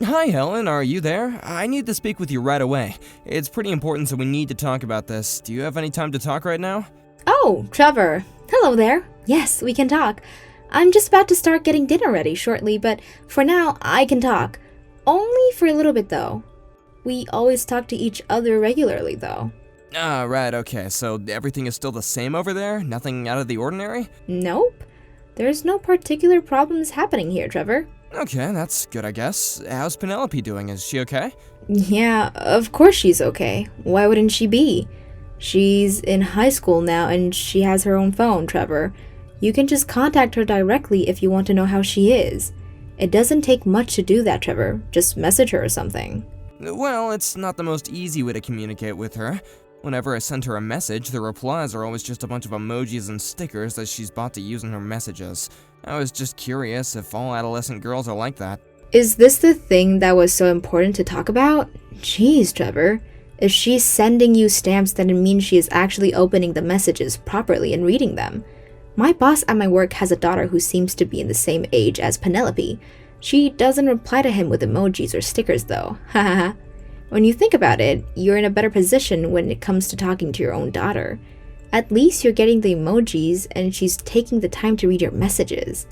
Hi, Helen, are you there? I need to speak with you right away. It's pretty important, so we need to talk about this. Do you have any time to talk right now? Oh, Trevor. Hello there. Yes, we can talk. I'm just about to start getting dinner ready shortly, but for now, I can talk. Only for a little bit, though. We always talk to each other regularly, though. Ah, right, okay, so everything is still the same over there? Nothing out of the ordinary? Nope. There's no particular problems happening here, Trevor. Okay, that's good, I guess. How's Penelope doing? Is she okay? Yeah, of course she's okay. Why wouldn't she be? She's in high school now and she has her own phone, Trevor. You can just contact her directly if you want to know how she is. It doesn't take much to do that, Trevor. Just message her or something. Well, it's not the most easy way to communicate with her. Whenever I send her a message, the replies are always just a bunch of emojis and stickers that she's bought to use in her messages. I was just curious if all adolescent girls are like that. Is this the thing that was so important to talk about? Jeez, Trevor. If she's sending you stamps, then it means she is actually opening the messages properly and reading them. My boss at my work has a daughter who seems to be in the same age as Penelope. She doesn't reply to him with emojis or stickers, though. Hahaha. When you think about it, you're in a better position when it comes to talking to your own daughter. At least you're getting the emojis and she's taking the time to read your messages.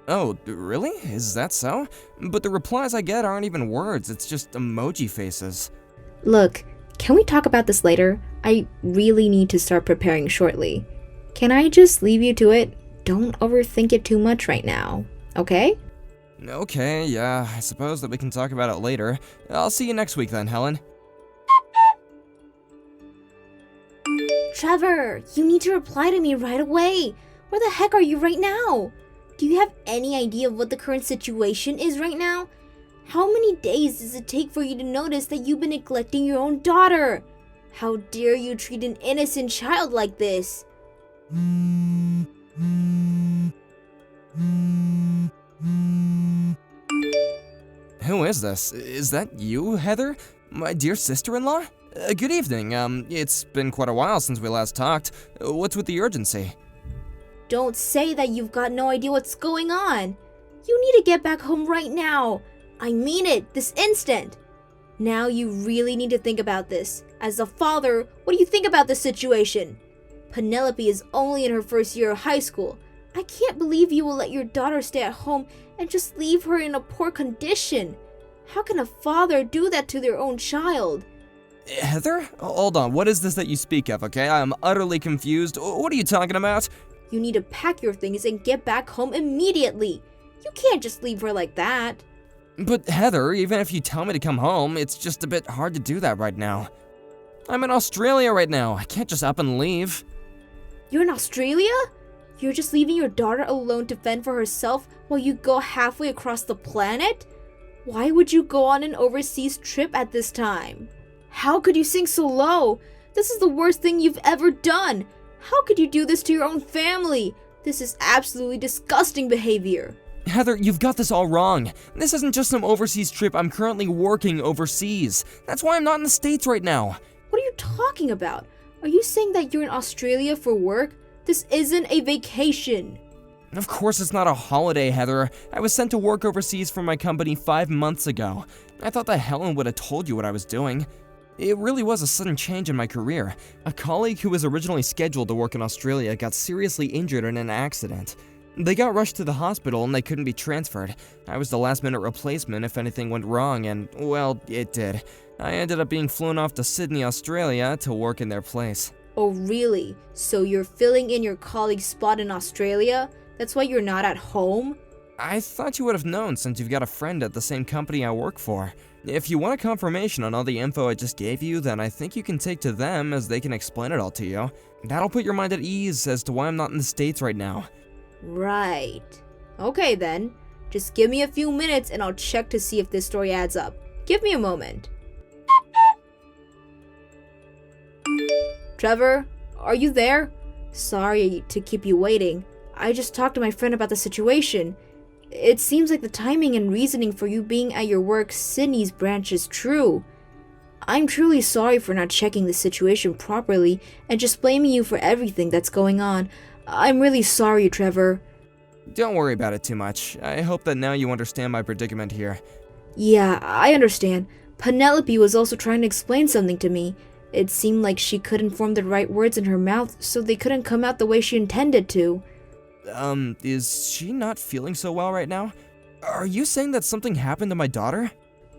Oh, really? Is that so? But the replies I get aren't even words, it's just emoji faces. Look, can we talk about this later? I really need to start preparing shortly. Can I just leave you to it? Don't overthink it too much right now, okay? Okay, yeah, I suppose that we can talk about it later. I'll see you next week then, Helen. Trevor, you need to reply to me right away. Where the heck are you right now? Do you have any idea of what the current situation is right now? How many days does it take for you to notice that you've been neglecting your own daughter? How dare you treat an innocent child like this? Who is this? Is that you, Heather? My dear sister-in-law? Good evening. It's been quite a while since we last talked. What's with the urgency? Don't say that you've got no idea what's going on. You need to get back home right now. I mean it, this instant. Now you really need to think about this. As a father, what do you think about this situation? Penelope is only in her first year of high school. I can't believe you will let your daughter stay at home and just leave her in a poor condition. How can a father do that to their own child? Heather? Hold on, what is this that you speak of, okay? I'm utterly confused. What are you talking about? You need to pack your things and get back home immediately. You can't just leave her like that. But Heather, even if you tell me to come home, it's just a bit hard to do that right now. I'm in Australia right now. I can't just up and leave. You're in Australia? You're just leaving your daughter alone to fend for herself while you go halfway across the planet? Why would you go on an overseas trip at this time? How could you sink so low? This is the worst thing you've ever done. How could you do this to your own family? This is absolutely disgusting behavior. Heather, you've got this all wrong. This isn't just some overseas trip. I'm currently working overseas. That's why I'm not in the States right now. What are you talking about? Are you saying that you're in Australia for work? This isn't a vacation. Of course it's not a holiday, Heather. I was sent to work overseas for my company 5 months ago. I thought that Helen would have told you what I was doing. It really was a sudden change in my career. A colleague who was originally scheduled to work in Australia got seriously injured in an accident. They got rushed to the hospital and they couldn't be transferred. I was the last-minute replacement if anything went wrong, and, well, it did. I ended up being flown off to Sydney, Australia to work in their place. Oh, really? So you're filling in your colleague's spot in Australia? That's why you're not at home? I thought you would have known since you've got a friend at the same company I work for. If you want a confirmation on all the info I just gave you, then I think you can take to them as they can explain it all to you. That'll put your mind at ease as to why I'm not in the States right now. Right. Okay then. Just give me a few minutes and I'll check to see if this story adds up. Give me a moment. Trevor, are you there? Sorry to keep you waiting. I just talked to my friend about the situation. It seems like the timing and reasoning for you being at your work Sydney's branch is true. I'm truly sorry for not checking the situation properly and just blaming you for everything that's going on. I'm really sorry, Trevor. Don't worry about it too much. I hope that now you understand my predicament here. Yeah, I understand. Penelope was also trying to explain something to me. It seemed like she couldn't form the right words in her mouth, so they couldn't come out the way she intended to. Is she not feeling so well right now? Are you saying that something happened to my daughter?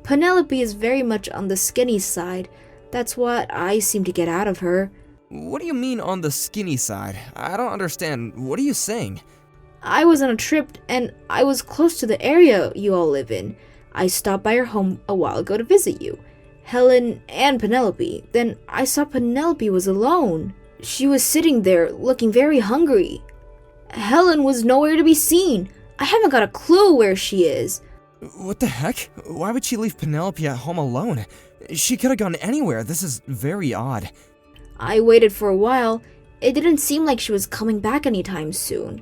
Penelope is very much on the skinny side. That's what I seem to get out of her. What do you mean on the skinny side? I don't understand. What are you saying? I was on a trip and I was close to the area you all live in. I stopped by your home a while ago to visit you, Helen and Penelope. Then I saw Penelope was alone. She was sitting there looking very hungry. Helen was nowhere to be seen. I haven't got a clue where she is. What the heck? Why would she leave Penelope at home alone? She could have gone anywhere. This is very odd. I waited for a while. It didn't seem like she was coming back anytime soon.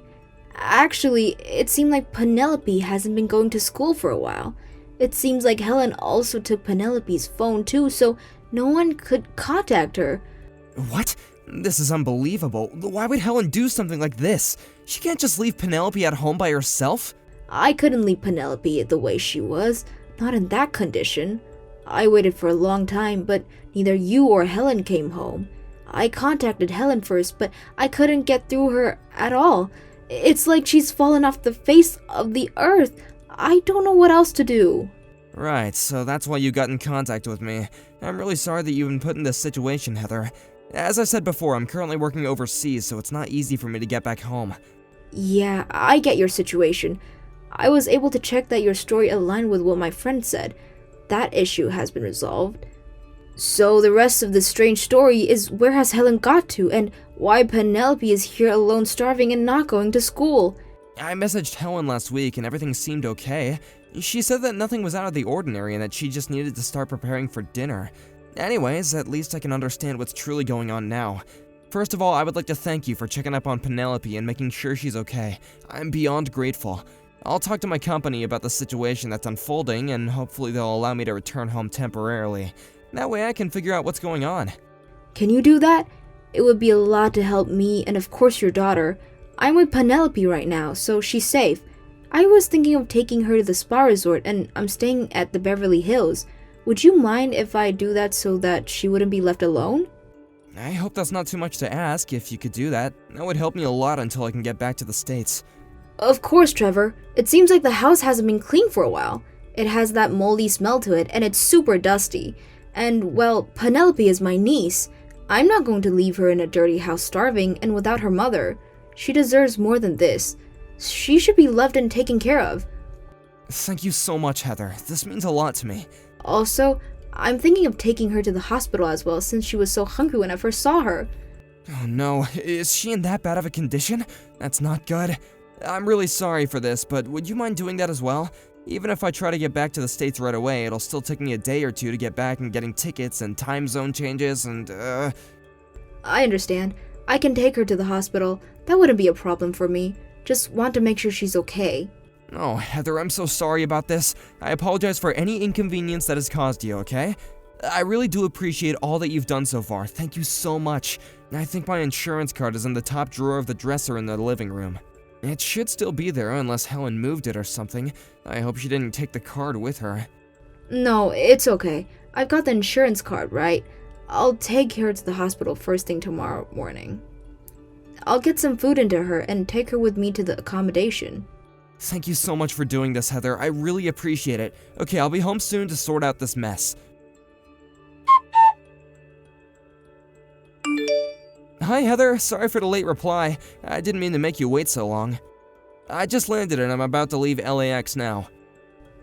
Actually, it seemed like Penelope hasn't been going to school for a while. It seems like Helen also took Penelope's phone too, so no one could contact her. What? This is unbelievable. Why would Helen do something like this? She can't just leave Penelope at home by herself. I couldn't leave Penelope the way she was, not in that condition. I waited for a long time, but neither you or Helen came home. I contacted Helen first, but I couldn't get through her at all. It's like she's fallen off the face of the earth. I don't know what else to do. Right, so that's why you got in contact with me. I'm really sorry that you've been put in this situation, Heather. As I said before, I'm currently working overseas, so it's not easy for me to get back home. Yeah, I get your situation. I was able to check that your story aligned with what my friend said. That issue has been resolved. So the rest of this strange story is where has Helen got to, and why Penelope is here alone starving and not going to school. I messaged Helen last week and everything seemed okay. She said that nothing was out of the ordinary and that she just needed to start preparing for dinner. Anyways, at least I can understand what's truly going on now. First of all, I would like to thank you for checking up on Penelope and making sure she's okay. I'm beyond grateful. I'll talk to my company about the situation that's unfolding and hopefully they'll allow me to return home temporarily. That way I can figure out what's going on. Can you do that? It would be a lot to help me and of course your daughter. I'm with Penelope right now, so she's safe. I was thinking of taking her to the spa resort and I'm staying at the Beverly Hills. Would you mind if I do that so that she wouldn't be left alone? I hope that's not too much to ask if you could do that. That would help me a lot until I can get back to the States. Of course, Trevor. It seems like the house hasn't been cleaned for a while. It has that moldy smell to it and it's super dusty. And, well, Penelope is my niece. I'm not going to leave her in a dirty house starving and without her mother. She deserves more than this. She should be loved and taken care of. Thank you so much, Heather. This means a lot to me. Also, I'm thinking of taking her to the hospital as well since she was so hungry when I first saw her. Oh no, is she in that bad of a condition? That's not good. I'm really sorry for this, but would you mind doing that as well? Even if I try to get back to the States right away, it'll still take me a day or two to get back and getting tickets and time zone changes and, I understand. I can take her to the hospital. That wouldn't be a problem for me. Just want to make sure she's okay. Oh, Heather, I'm so sorry about this. I apologize for any inconvenience that has caused you, okay? I really do appreciate all that you've done so far. Thank you so much. I think my insurance card is in the top drawer of the dresser in the living room. It should still be there unless Helen moved it or something. I hope she didn't take the card with her. No, it's okay. I've got the insurance card, right? I'll take her to the hospital first thing tomorrow morning. I'll get some food into her and take her with me to the accommodation. Thank you so much for doing this, Heather. I really appreciate it. Okay, I'll be home soon to sort out this mess. Hi, Heather. Sorry for the late reply. I didn't mean to make you wait so long. I just landed and I'm about to leave LAX now.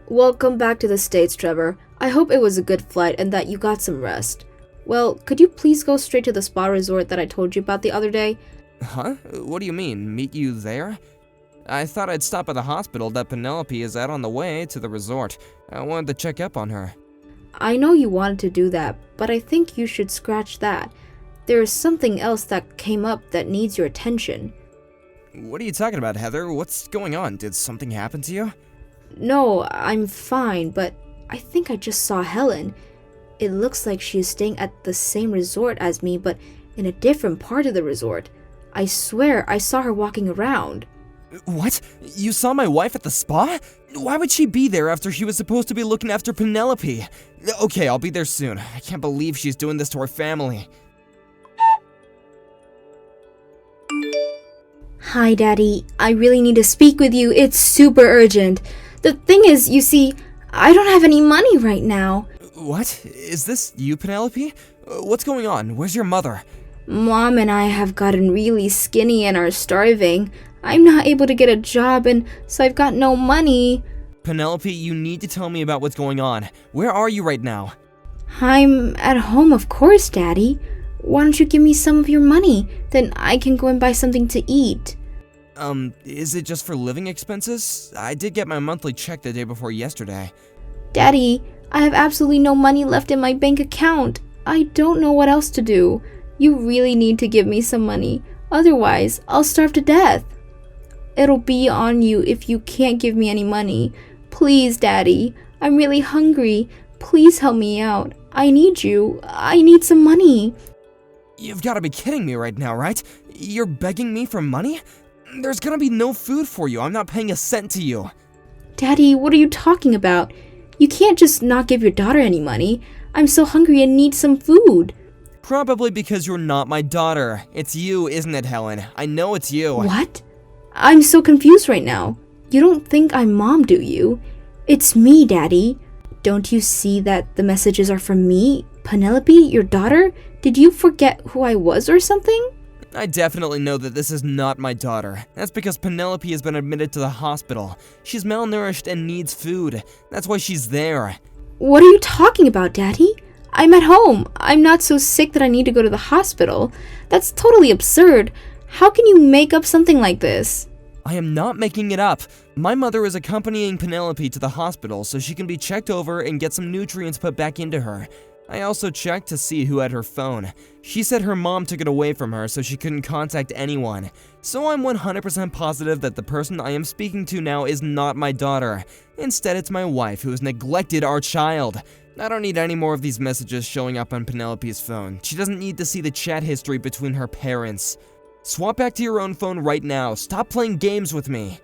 Welcome back to the States, Trevor. I hope it was a good flight and that you got some rest. Well, could you please go straight to the spa resort that I told you about the other day? Huh? What do you mean? Meet you there? I thought I'd stop at the hospital that Penelope is at on the way to the resort. I wanted to check up on her. I know you wanted to do that, but I think you should scratch that. There is something else that came up that needs your attention. What are you talking about, Heather? What's going on? Did something happen to you? No, I'm fine, but I think I just saw Helen. It looks like she is staying at the same resort as me, but in a different part of the resort. I swear I saw her walking around. What? You saw my wife at the spa? Why would she be there after she was supposed to be looking after Penelope? Okay, I'll be there soon. I can't believe she's doing this to our family. Hi, Daddy. I really need to speak with you. It's super urgent. The thing is, you see, I don't have any money right now. What? Is this you, Penelope? What's going on? Where's your mother? Mom and I have gotten really skinny and are starving. I'm not able to get a job, and so I've got no money. Penelope, you need to tell me about what's going on. Where are you right now? I'm at home, of course, Daddy. Why don't you give me some of your money? Then I can go and buy something to eat. Is it just for living expenses? I did get my monthly check the day before yesterday. Daddy, I have absolutely no money left in my bank account. I don't know what else to do. You really need to give me some money. Otherwise, I'll starve to death. It'll be on you if you can't give me any money. Please, Daddy. I'm really hungry. Please help me out. I need you. I need some money. You've got to be kidding me right now, right? You're begging me for money? There's gonna be no food for you. I'm not paying a cent to you. Daddy, what are you talking about? You can't just not give your daughter any money. I'm so hungry and need some food. Probably because you're not my daughter. It's you, isn't it, Helen? I know it's you. What? I'm so confused right now. You don't think I'm Mom, do you? It's me, Daddy. Don't you see that the messages are from me? Penelope, your daughter? Did you forget who I was or something? I definitely know that this is not my daughter. That's because Penelope has been admitted to the hospital. She's malnourished and needs food. That's why she's there. What are you talking about, Daddy? I'm at home. I'm not so sick that I need to go to the hospital. That's totally absurd. How can you make up something like this? I am not making it up. My mother is accompanying Penelope to the hospital so she can be checked over and get some nutrients put back into her. I also checked to see who had her phone. She said her mom took it away from her so she couldn't contact anyone. So I'm 100% positive that the person I am speaking to now is not my daughter. Instead, it's my wife who has neglected our child. I don't need any more of these messages showing up on Penelope's phone. She doesn't need to see the chat history between her parents. Swap back to your own phone right now. Stop playing games with me.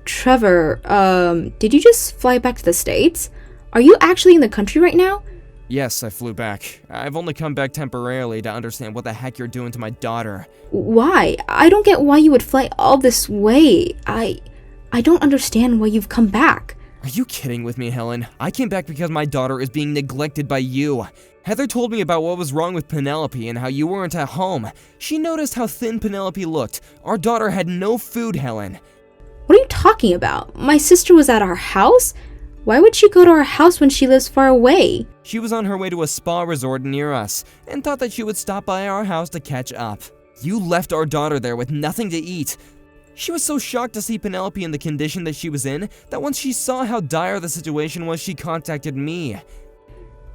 Trevor, did you just fly back to the States? Are you actually in the country right now? Yes, I flew back. I've only come back temporarily to understand what the heck you're doing to my daughter. Why? I don't get why you would fly all this way. I don't understand why you've come back. Are you kidding with me, Helen? I came back because my daughter is being neglected by you. Heather told me about what was wrong with Penelope and how you weren't at home. She noticed how thin Penelope looked. Our daughter had no food, Helen. What are you talking about? My sister was at our house? Why would she go to our house when she lives far away? She was on her way to a spa resort near us and thought that she would stop by our house to catch up. You left our daughter there with nothing to eat. She was so shocked to see Penelope in the condition that she was in that once she saw how dire the situation was, she contacted me.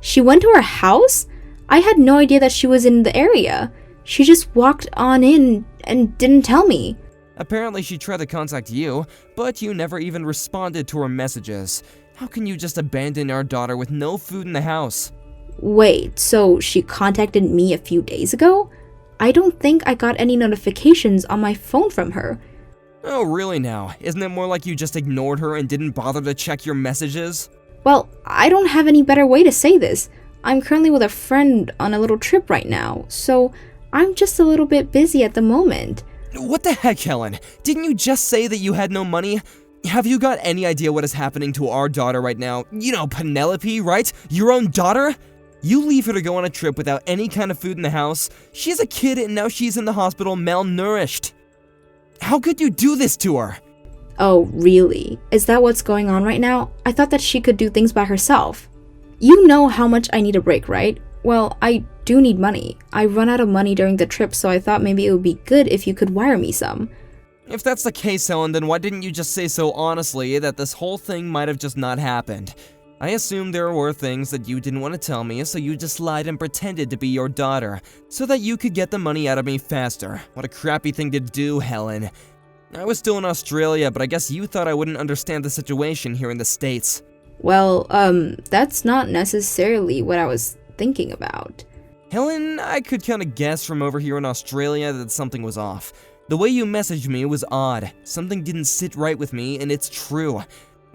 She went to our house? I had no idea that she was in the area. She just walked on in and didn't tell me. Apparently she tried to contact you, but you never even responded to her messages. How can you just abandon our daughter with no food in the house? Wait, so she contacted me a few days ago? I don't think I got any notifications on my phone from her. Oh, really now? Isn't it more like you just ignored her and didn't bother to check your messages? Well, I don't have any better way to say this. I'm currently with a friend on a little trip right now, so I'm just a little bit busy at the moment. What the heck, Helen? Didn't you just say that you had no money? Have you got any idea what is happening to our daughter right now? You know, Penelope, right? Your own daughter? You leave her to go on a trip without any kind of food in the house. She's a kid and now she's in the hospital malnourished. How could you do this to her? Oh, really? Is that what's going on right now? I thought that she could do things by herself. You know how much I need a break, right? Well, I do need money. I run out of money during the trip, so I thought maybe it would be good if you could wire me some. If that's the case, Helen, then why didn't you just say so honestly that this whole thing might have just not happened? I assumed there were things that you didn't want to tell me, so you just lied and pretended to be your daughter, so that you could get the money out of me faster. What a crappy thing to do, Helen. I was still in Australia, but I guess you thought I wouldn't understand the situation here in the States. Well, that's not necessarily what I was thinking about. Helen, I could kind of guess from over here in Australia that something was off. The way you messaged me was odd. Something didn't sit right with me, and it's true.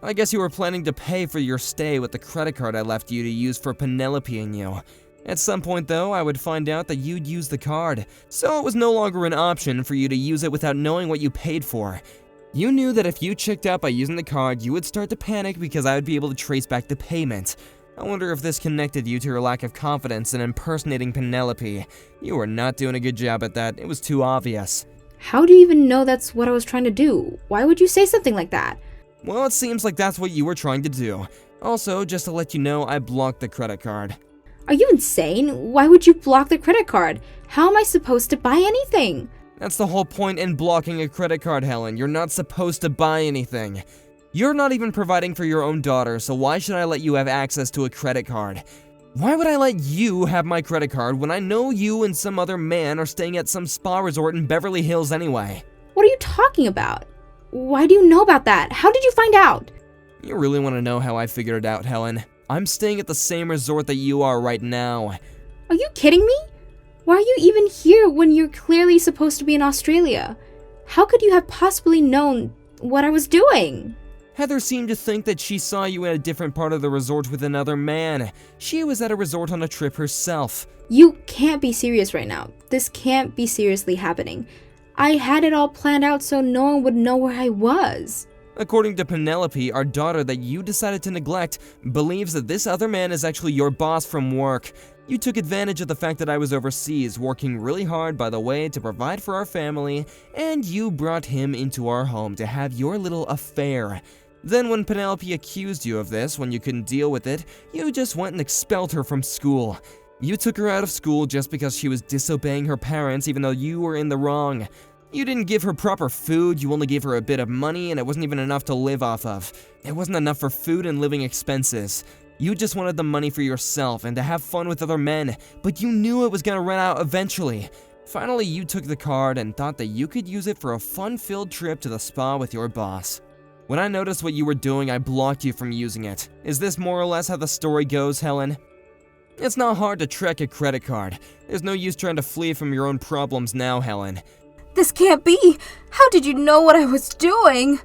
I guess you were planning to pay for your stay with the credit card I left you to use for Penelope and you. At some point, though, I would find out that you'd use the card, so it was no longer an option for you to use it without knowing what you paid for. You knew that if you checked out by using the card, you would start to panic because I would be able to trace back the payment. I wonder if this connected you to your lack of confidence in impersonating Penelope. You were not doing a good job at that. It was too obvious. How do you even know that's what I was trying to do? Why would you say something like that? Well, it seems like that's what you were trying to do. Also, just to let you know, I blocked the credit card. Are you insane? Why would you block the credit card? How am I supposed to buy anything? That's the whole point in blocking a credit card, Helen. You're not supposed to buy anything. You're not even providing for your own daughter, so why should I let you have access to a credit card? Why would I let you have my credit card when I know you and some other man are staying at some spa resort in Beverly Hills anyway? What are you talking about? Why do you know about that? How did you find out? You really want to know how I figured it out, Helen? I'm staying at the same resort that you are right now. Are you kidding me? Why are you even here when you're clearly supposed to be in Australia? How could you have possibly known what I was doing? Heather seemed to think that she saw you in a different part of the resort with another man. She was at a resort on a trip herself. You can't be serious right now. This can't be seriously happening. I had it all planned out so no one would know where I was. According to Penelope, our daughter that you decided to neglect believes that this other man is actually your boss from work. You took advantage of the fact that I was overseas, working really hard, by the way, to provide for our family, and you brought him into our home to have your little affair. Then when Penelope accused you of this, when you couldn't deal with it, you just went and expelled her from school. You took her out of school just because she was disobeying her parents even though you were in the wrong. You didn't give her proper food, you only gave her a bit of money, and it wasn't even enough to live off of. It wasn't enough for food and living expenses. You just wanted the money for yourself and to have fun with other men, but you knew it was gonna run out eventually. Finally, you took the card and thought that you could use it for a fun-filled trip to the spa with your boss. When I noticed what you were doing, I blocked you from using it. Is this more or less how the story goes, Helen? It's not hard to track a credit card. There's no use trying to flee from your own problems now, Helen. This can't be! How did you know what I was doing?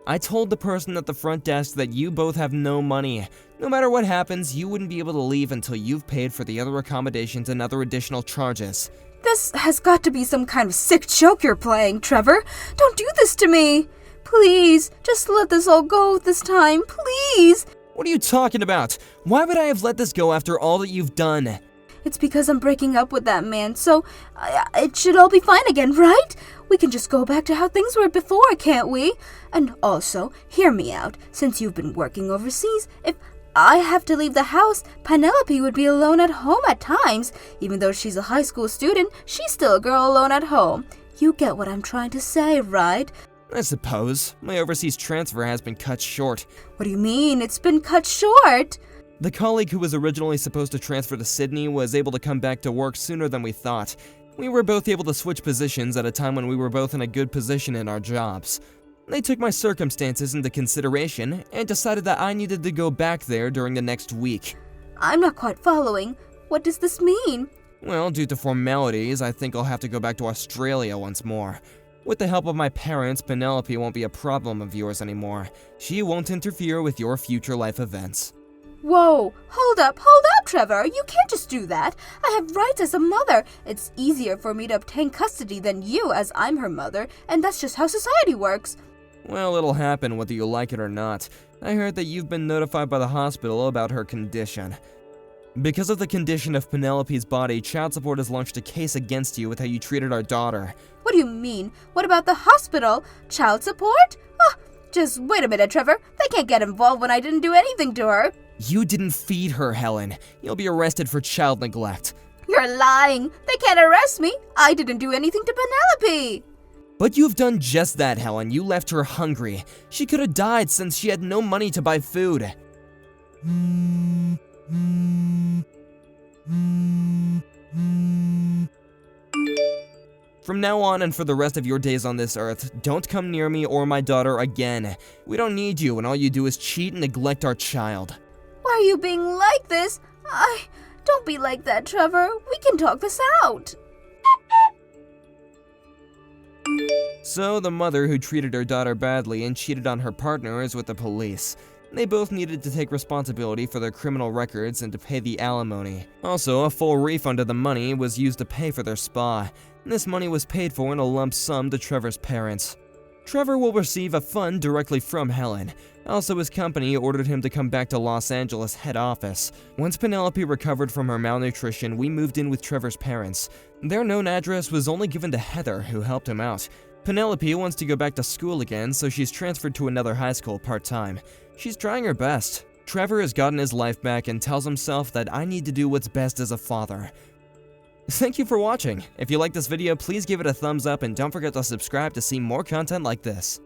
I told the person at the front desk that you both have no money. No matter what happens, you wouldn't be able to leave until you've paid for the other accommodations and other additional charges. This has got to be some kind of sick joke you're playing, Trevor. Don't do this to me! Please, just let this all go this time, please! What are you talking about? Why would I have let this go after all that you've done? It's because I'm breaking up with that man, so it should all be fine again, right? We can just go back to how things were before, can't we? And also, hear me out. Since you've been working overseas, if I have to leave the house, Penelope would be alone at home at times. Even though she's a high school student, she's still a girl alone at home. You get what I'm trying to say, right? I suppose. My overseas transfer has been cut short. What do you mean? It's been cut short? The colleague who was originally supposed to transfer to Sydney was able to come back to work sooner than we thought. We were both able to switch positions at a time when we were both in a good position in our jobs. They took my circumstances into consideration and decided that I needed to go back there during the next week. I'm not quite following. What does this mean? Well, due to formalities, I think I'll have to go back to Australia once more. With the help of my parents, Penelope won't be a problem of yours anymore. She won't interfere with your future life events. Whoa, hold up, Trevor. You can't just do that. I have rights as a mother. It's easier for me to obtain custody than you, as I'm her mother, and that's just how society works. Well, it'll happen whether you like it or not. I heard that you've been notified by the hospital about her condition. Because of the condition of Penelope's body, child support has launched a case against you with how you treated our daughter. What do you mean? What about the hospital? Child support? Oh, just wait a minute, Trevor. They can't get involved when I didn't do anything to her. You didn't feed her, Helen. You'll be arrested for child neglect. You're lying. They can't arrest me. I didn't do anything to Penelope. But you've done just that, Helen. You left her hungry. She could have died since she had no money to buy food. From now on and for the rest of your days on this earth, don't come near me or my daughter again. We don't need you, and all you do is cheat and neglect our child. Why are you being like this? Don't be like that, Trevor. We can talk this out. So the mother who treated her daughter badly and cheated on her partner is with the police. They both needed to take responsibility for their criminal records and to pay the alimony. Also, a full refund of the money was used to pay for their spa. This money was paid for in a lump sum to Trevor's parents. Trevor will receive a fund directly from Helen. Also, his company ordered him to come back to Los Angeles head office. Once Penelope recovered from her malnutrition, we moved in with Trevor's parents. Their known address was only given to Heather, who helped him out. Penelope wants to go back to school again, so she's transferred to another high school part-time. She's trying her best. Trevor has gotten his life back and tells himself that I need to do what's best as a father. Thank you for watching. If you liked this video, please give it a thumbs up and don't forget to subscribe to see more content like this.